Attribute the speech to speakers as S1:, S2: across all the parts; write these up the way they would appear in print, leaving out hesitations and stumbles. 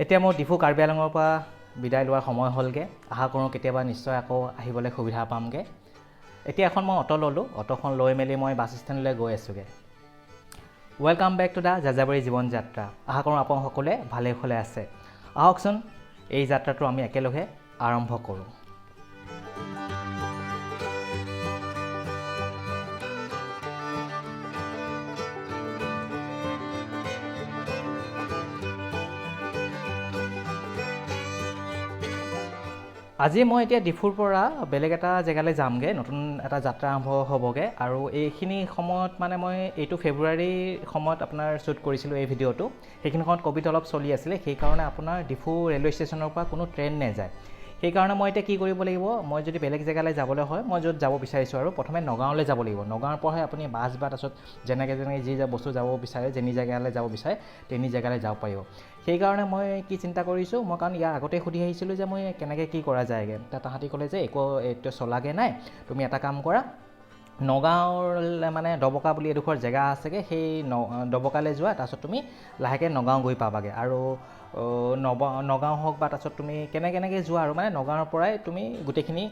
S1: এতিয়া মোৰ ডিফু কাৰ্বি আংলঙৰ পৰা বিদায় লোৱাৰ সময় হ'লগৈ। আশা কৰোঁ কেতিয়াবা নিশ্চয় আকৌ আহিবলৈ সুবিধা পামগৈ। এতিয়া এখন মই অটো ল'লোঁ, অটোখন লৈ মেলি মই বাছ ষ্টেণ্ডলৈ গৈ আছোঁগৈ। ৱেলকাম বেক টু দ্য জাজাবৰি জীৱন যাত্ৰা। আশা কৰোঁ আপোনালোক সকলোৱে ভালে ভালে আছে। আহকচোন এই যাত্ৰাটো আমি একেলগে আৰম্ভ কৰোঁ। আজি মই এতিয়া ডিফুৰ পৰা বেলেগ এটা জেগালৈ যামগৈ, নতুন এটা যাত্ৰা আৰম্ভ হ'বগৈ। আৰু এইখিনি সময়ত মানে মই এইটো ফেব্ৰুৱাৰীৰ সময়ত আপোনাৰ শ্বুট কৰিছিলোঁ এই ভিডিঅ'টো। সেইখিনি সময়ত ক'ভিড অলপ চলি আছিলে, সেইকাৰণে আপোনাৰ ডিফু ৰেলৱে ষ্টেচনৰ পৰা কোনো ট্ৰেইন নাযায়। সেইকাৰণে মই এতিয়া কি কৰিব লাগিব, মই যদি বেলেগ জেগালৈ যাবলৈ হয়, মই য'ত যাব বিচাৰিছোঁ আৰু প্ৰথমে নগাঁৱলৈ যাব লাগিব। নগাঁৱৰ পৰাহে আপুনি বাছ বা তাৰপিছত যেনেকৈ যি বস্তু যাব বিচাৰে, যেনি জেগালৈ যাব বিচাৰে তেনি জেগালৈ যাব পাৰিব। সেইকাৰণে মই কি চিন্তা কৰিছোঁ, মই কাৰণ ইয়াৰ আগতে সুধি আহিছিলোঁ যে মই কেনেকৈ কি কৰা যায়গৈ। তাহাঁতি ক'লে যে এইটো চলাগৈ নাই, তুমি এটা কাম কৰা, নগাঁৱৰ মানে ডবকা বুলি এডোখৰ জেগা আছেগৈ, সেই ডবকালৈ যোৱা, তাৰপিছত তুমি লাহেকৈ নগাঁও গৈ পাবাগৈ। আৰু নগাঁও হওক বা তাৰপিছত তুমি কেনেকৈ যোৱা আৰু মানে নগাঁৱৰ পৰাই তুমি গোটেইখিনি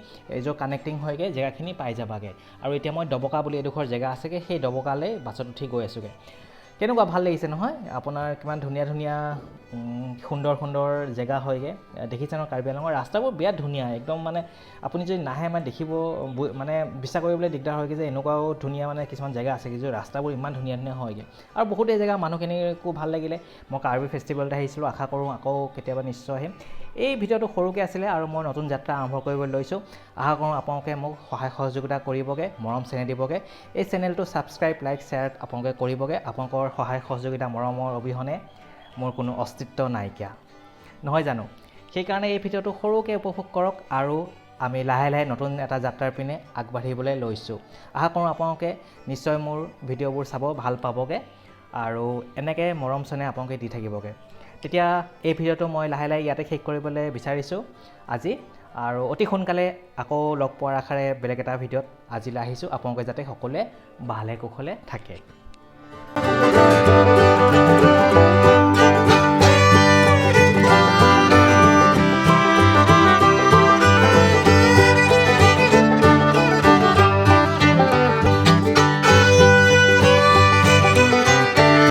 S1: য'ত কানেক্টিং হয়গৈ জেগাখিনি পাই যাবাগৈ। আৰু এতিয়া মই ডবকা বুলি এডোখৰ জেগা আছেগৈ, সেই ডবকালৈ বাছত উঠি গৈ আছোঁগৈ। কেনেকুৱা ভাল লাগিছে নহয়, আপোনাৰ কিমান ধুনীয়া ধুনীয়া সুন্দৰ সুন্দৰ জেগা হয়গৈ। দেখিছে ন কাৰ্বি আংলঙৰ ৰাস্তাবোৰ বিৰাট ধুনীয়া, একদম মানে আপুনি যদি নাহে মানে দেখিব মানে বিশ্বাস কৰিবলৈ দিগদাৰ হয়গৈ যে এনেকুৱাও ধুনীয়া মানে কিছুমান জেগা আছে যে ৰাস্তাবোৰ ইমান ধুনীয়া ধুনীয়া হয়গৈ। আৰু বহুত এই জেগা মানুহখিনিকো ভাল লাগিলে। মই কাৰ্বি ফেষ্টিভেলত আহিছিলোঁ, আশা কৰোঁ আকৌ কেতিয়াবা নিশ্চয় আহিম। এই ভিডিঅ'টো সৰুকৈ আছিলে আৰু মই নতুন যাত্ৰা আৰম্ভ কৰিবলৈ লৈছোঁ। আশা কৰোঁ আপোনালোকে মোক সহায় সহযোগিতা কৰিবগৈ, মৰম চেনেহ দিবগৈ। এই চেনেলটো ছাবস্ক্ৰাইব, লাইক, শ্বেয়াৰ আপোনালোকে কৰিবগৈ। আপোনালোকৰ সহায় সহযোগিতা মৰমৰ অবিহনে মোৰ কোনো অস্তিত্ব নাইকিয়া, নহয় জানো? সেইকাৰণে এই ভিডিঅ'টো সৰুকৈ উপভোগ কৰক আৰু আমি লাহে লাহে নতুন এটা যাত্ৰাৰ পিনে আগবাঢ়িবলৈ লৈছোঁ। আশা কৰোঁ আপোনালোকে নিশ্চয় মোৰ ভিডিঅ'বোৰ চাব, ভাল পাবগৈ আৰু এনেকৈ মৰম চেনেহ আপোনালোকে দি থাকিবগৈ। তেতিয়া এই ভিডিঅ'টো মই লাহে লাহে ইয়াতে শেষ কৰিবলৈ বিচাৰিছোঁ আজি। আৰু অতি সোনকালে আকৌ লগ পোৱাৰ আশাৰে বেলেগ এটা ভিডিঅ'ত আজিলৈ আহিছোঁ। আপোনালোকে যাতে সকলোৱে ভালে কুশলে থাকে।